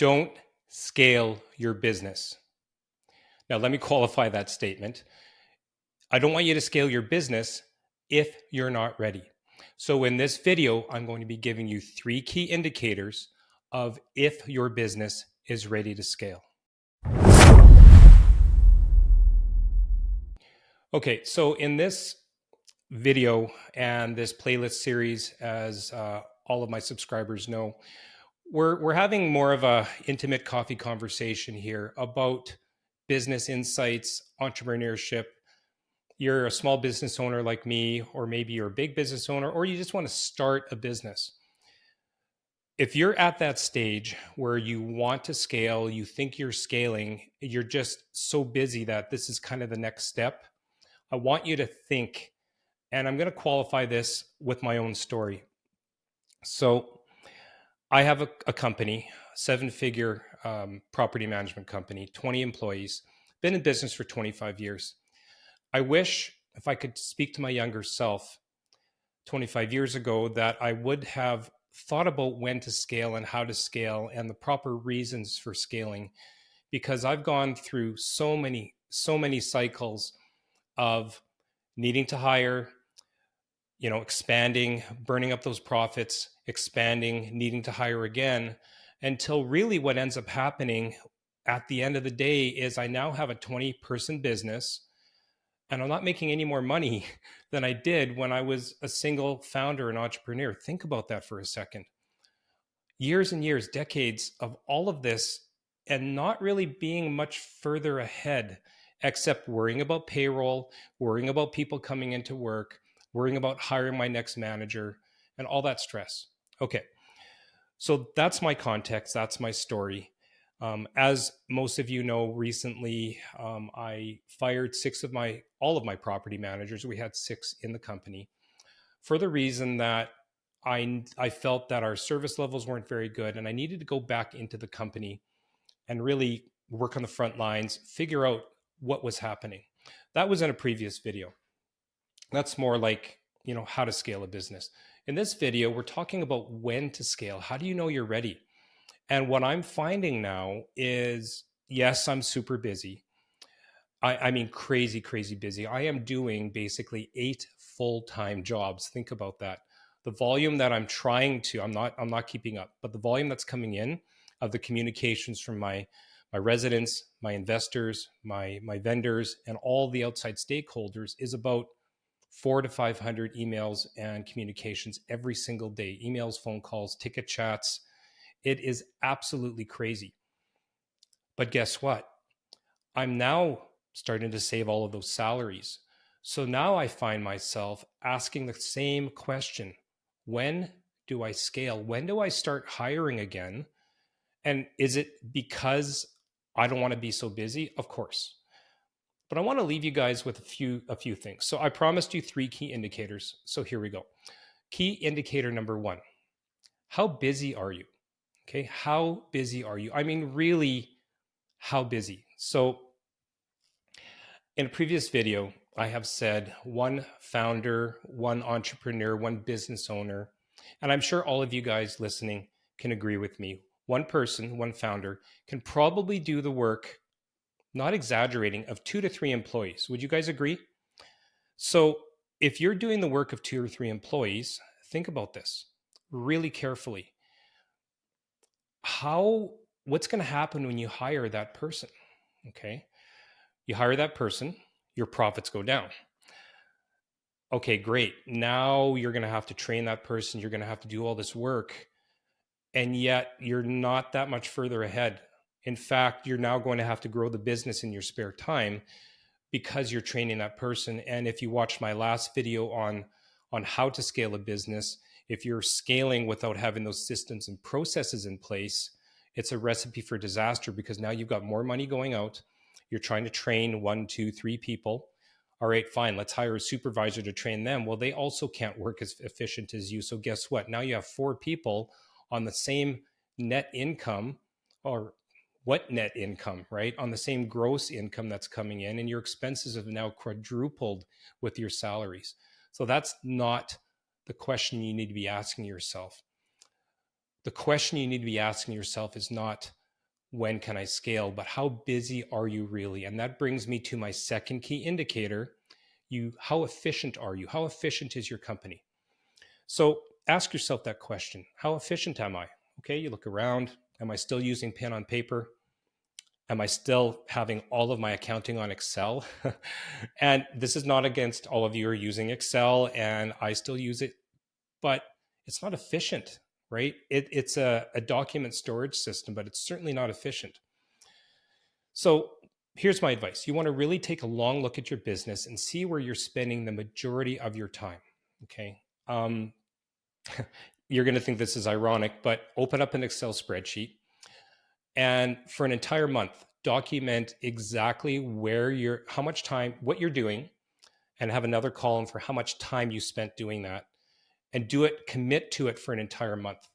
Don't scale your business. Now, let me qualify that statement. I don't want you to scale your business if you're not ready. So in this video, I'm going to be giving you 3 key indicators of if your business is ready to scale. Okay, so in this video and this playlist series, as all of my subscribers know, we're having more of a intimate coffee conversation here about business insights, entrepreneurship. You're a small business owner like me, or maybe you're a big business owner, or you just want to start a business. If you're at that stage where you want to scale, you think you're scaling, you're just so busy that this is kind of the next step, I want you to think, and I'm going to qualify this with my own story. So I have a company, 7-figure property management company, 20 employees, been in business for 25 years. I wish if I could speak to my younger self 25 years ago that I would have thought about when to scale and how to scale and the proper reasons for scaling, because I've gone through so many cycles of needing to hire, expanding, burning up those profits, expanding, needing to hire again, until really what ends up happening at the end of the day is I now have a 20-person business and I'm not making any more money than I did when I was a single founder and entrepreneur. Think about that for a second. Years and years, decades of all of this and not really being much further ahead, except worrying about payroll, worrying about people coming into work, worrying about hiring my next manager, and all that stress. Okay, so that's my context. That's my story. As most of you know, recently I fired all of my property managers. We had 6 in the company for the reason that I felt that our service levels weren't very good, and I needed to go back into the company and really work on the front lines, figure out what was happening. That was in a previous video. That's more like, how to scale a business. In this video, we're talking about when to scale. How do you know you're ready? And what I'm finding now is, yes, I'm super busy. I mean, crazy busy. I am doing basically 8 full-time jobs. Think about that. The volume that I'm not keeping up, but the volume that's coming in of the communications from my residents, my investors, my vendors, and all the outside stakeholders is about 400 to 500 emails and communications every single day. Emails, phone calls, ticket chats. It is absolutely crazy. But guess what? I'm now starting to save all of those salaries. So now I find myself asking the same question. When do I scale? When do I start hiring again? And is it because I don't want to be so busy? Of course. But I want to leave you guys with a few things. So I promised you 3 key indicators. So here we go. Key indicator number 1. How busy are you? Okay, how busy are you? I mean, really, how busy? So in a previous video, I have said 1 founder, 1 entrepreneur, 1 business owner, and I'm sure all of you guys listening can agree with me. 1 person, 1 founder can probably do the work, not exaggerating, of 2 to 3 employees. Would you guys agree? So if you're doing the work of 2 or 3 employees, think about this really carefully. What's going to happen when you hire that person? Okay. You hire that person, your profits go down. Okay, great. Now you're going to have to train that person. You're going to have to do all this work. And yet you're not that much further ahead. In fact, you're now going to have to grow the business in your spare time because you're training that person. And if you watched my last video on how to scale a business, if you're scaling without having those systems and processes in place, it's a recipe for disaster, because now you've got more money going out. You're trying to train 1, 2, 3 people. All right, fine. Let's hire a supervisor to train them. Well, they also can't work as efficient as you. So guess what? Now you have 4 people on the same net income, or what net income, right? On the same gross income that's coming in, and your expenses have now quadrupled with your salaries. So that's not the question you need to be asking yourself. The question you need to be asking yourself is not, when can I scale, but how busy are you really? And that brings me to my second key indicator. How efficient are you? How efficient is your company? So ask yourself that question. How efficient am I? Okay, you look around. Am I still using pen on paper? Am I still having all of my accounting on Excel? And this is not against all of you who are using Excel, and I still use it, but it's not efficient, right? It's a document storage system, but it's certainly not efficient. So here's my advice. You want to really take a long look at your business and see where you're spending the majority of your time. Okay. You're going to think this is ironic, but open up an Excel spreadsheet and for an entire month, document exactly how much time, what you're doing, and have another column for how much time you spent doing that, and commit to it for an entire month.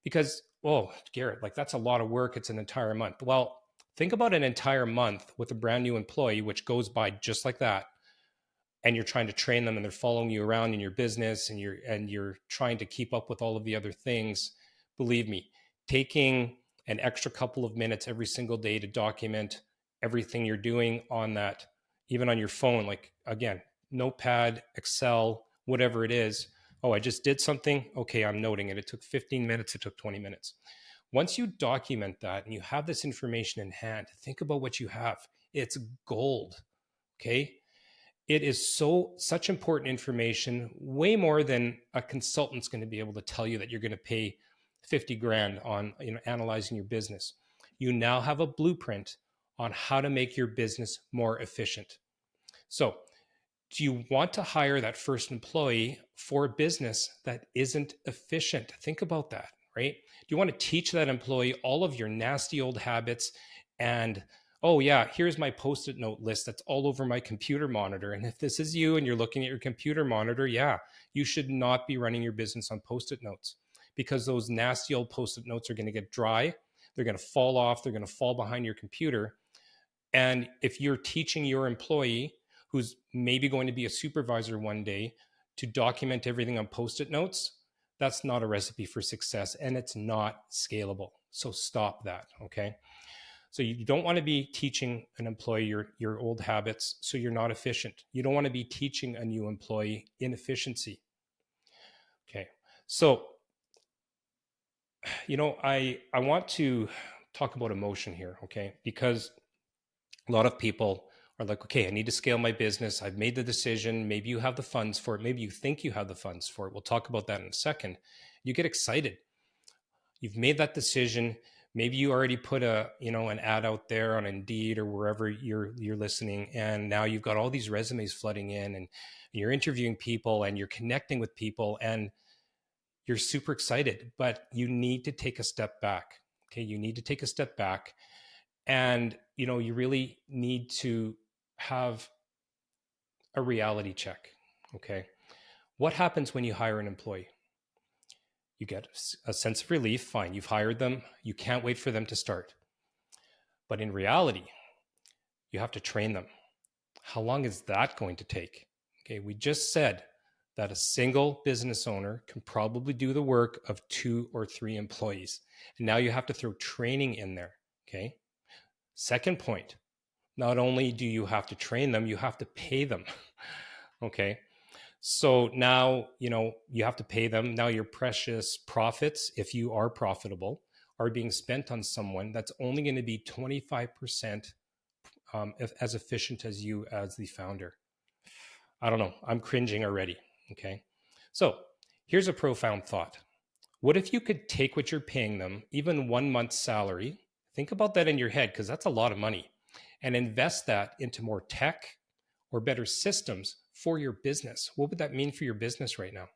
Because, oh, Garret, like that's a lot of work. It's an entire month. Well, think about an entire month with a brand new employee, which goes by just like that. And you're trying to train them and they're following you around in your business and you're trying to keep up with all of the other things. Believe me, taking an extra couple of minutes every single day to document everything you're doing on that, even on your phone, like again, Notepad, Excel, whatever it is. Oh, I just did something. Okay, I'm noting it. It took 15 minutes. It took 20 minutes. Once you document that and you have this information in hand, think about what you have. It's gold. Okay. It is such important information, way more than a consultant's going to be able to tell you that you're going to pay 50 grand on analyzing your business. You now have a blueprint on how to make your business more efficient. So, do you want to hire that first employee for a business that isn't efficient? Think about that, right? Do you want to teach that employee all of your nasty old habits and, oh yeah, here's my Post-it note list that's all over my computer monitor. And if this is you and you're looking at your computer monitor, yeah, you should not be running your business on Post-it notes because those nasty old Post-it notes are going to get dry. They're going to fall off. They're going to fall behind your computer. And if you're teaching your employee who's maybe going to be a supervisor one day to document everything on Post-it notes, that's not a recipe for success and it's not scalable. So stop that, okay? So you don't want to be teaching an employee your old habits so you're not efficient. You don't want to be teaching a new employee inefficiency. Okay. So, I want to talk about emotion here, okay? Because a lot of people are like, okay, I need to scale my business. I've made the decision. Maybe you have the funds for it. Maybe you think you have the funds for it. We'll talk about that in a second. You get excited. You've made that decision. Maybe you already put an ad out there on Indeed or wherever you're listening, and now you've got all these resumes flooding in, and you're interviewing people, and you're connecting with people, and you're super excited. But you need to take a step back. Okay, you need to take a step back, and you really need to have a reality check. Okay, what happens when you hire an employee? You get a sense of relief. Fine, you've hired them. You can't wait for them to start. But in reality, you have to train them. How long is that going to take? Okay, we just said that a single business owner can probably do the work of 2 or 3 employees. And now you have to throw training in there. Okay. Second point, not only do you have to train them, you have to pay them. Okay. So now, you have to pay them. Now your precious profits, if you are profitable, are being spent on someone that's only going to be 25% as efficient as you as the founder. I don't know. I'm cringing already. Okay. So here's a profound thought. What if you could take what you're paying them, even 1 month's salary, think about that in your head because that's a lot of money, and invest that into more tech or better systems for your business? What would that mean for your business right now?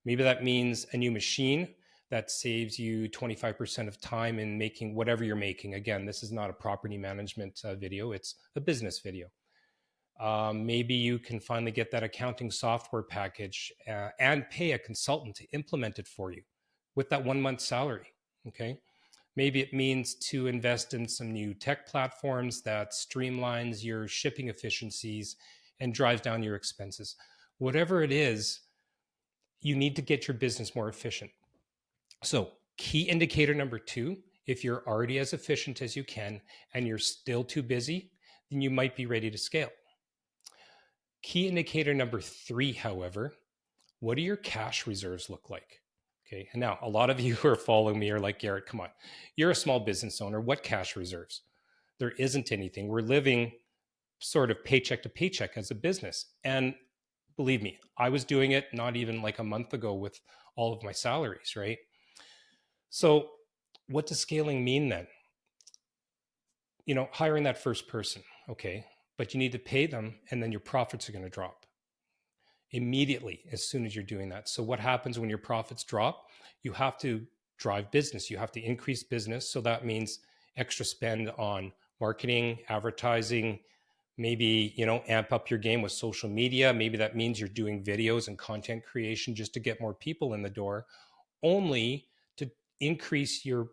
Maybe that means a new machine that saves you 25% of time in making whatever you're making. Again, this is not a property management video, it's a business video. Maybe you can finally get that accounting software package and pay a consultant to implement it for you with that 1 month salary. Okay. Maybe it means to invest in some new tech platforms that streamlines your shipping efficiencies and drives down your expenses. Whatever it is, you need to get your business more efficient. So key indicator number 2 If you're already as efficient as you can and you're still too busy, then you might be ready to scale. Key indicator number 3, however, what do your cash reserves look like? Okay. And now a lot of you who are following me are like, Garret, come on. You're a small business owner. What cash reserves? There isn't anything. We're living sort of paycheck to paycheck as a business. And believe me, I was doing it not even like a month ago with all of my salaries, right? So what does scaling mean then? Hiring that first person, okay, but you need to pay them and then your profits are going to drop immediately as soon as you're doing that. So what happens when your profits drop? You have to drive business. You have to increase business. So that means extra spend on marketing, advertising, maybe, amp up your game with social media. Maybe that means you're doing videos and content creation just to get more people in the door, only to increase your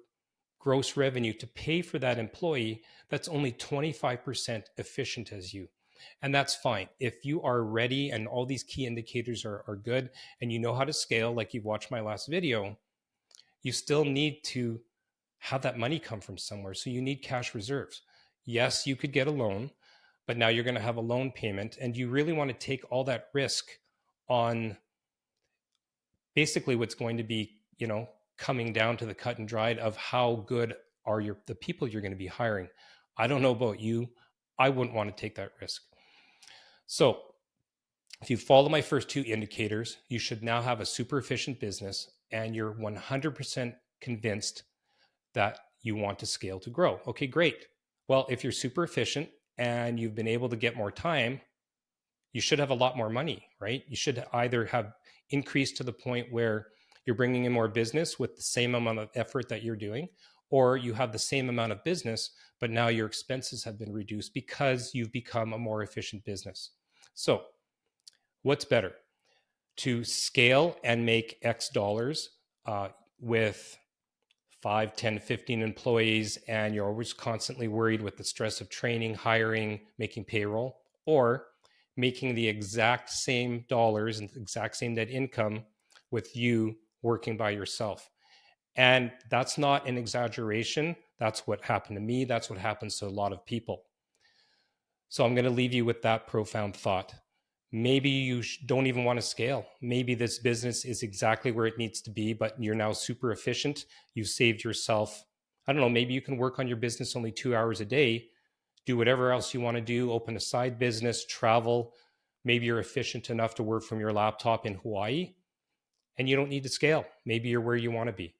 gross revenue to pay for that employee that's only 25% efficient as you. And that's fine. If you are ready and all these key indicators are good and you know how to scale, like you've watched my last video, you still need to have that money come from somewhere. So you need cash reserves. Yes, you could get a loan, but now you're going to have a loan payment and you really want to take all that risk on basically what's going to be, coming down to the cut and dried of how good are the people you're going to be hiring. I don't know about you. I wouldn't want to take that risk. So if you follow my first 2 indicators, you should now have a super efficient business and you're 100% convinced that you want to scale to grow. Okay, great. Well, if you're super efficient and you've been able to get more time, you should have a lot more money, right? You should either have increased to the point where you're bringing in more business with the same amount of effort that you're doing, or you have the same amount of business, but now your expenses have been reduced because you've become a more efficient business. So what's better? To scale and make X dollars with 5, 10, 15 employees, and you're always constantly worried with the stress of training, hiring, making payroll, or making the exact same dollars and the exact same net income with you working by yourself. And that's not an exaggeration. That's what happened to me. That's what happens to a lot of people. So I'm going to leave you with that profound thought. Maybe you don't even want to scale. Maybe this business is exactly where it needs to be, but you're now super efficient. You've saved yourself, I don't know, maybe you can work on your business only 2 hours a day, do whatever else you want to do, open a side business, travel. Maybe you're efficient enough to work from your laptop in Hawaii and you don't need to scale. Maybe you're where you want to be.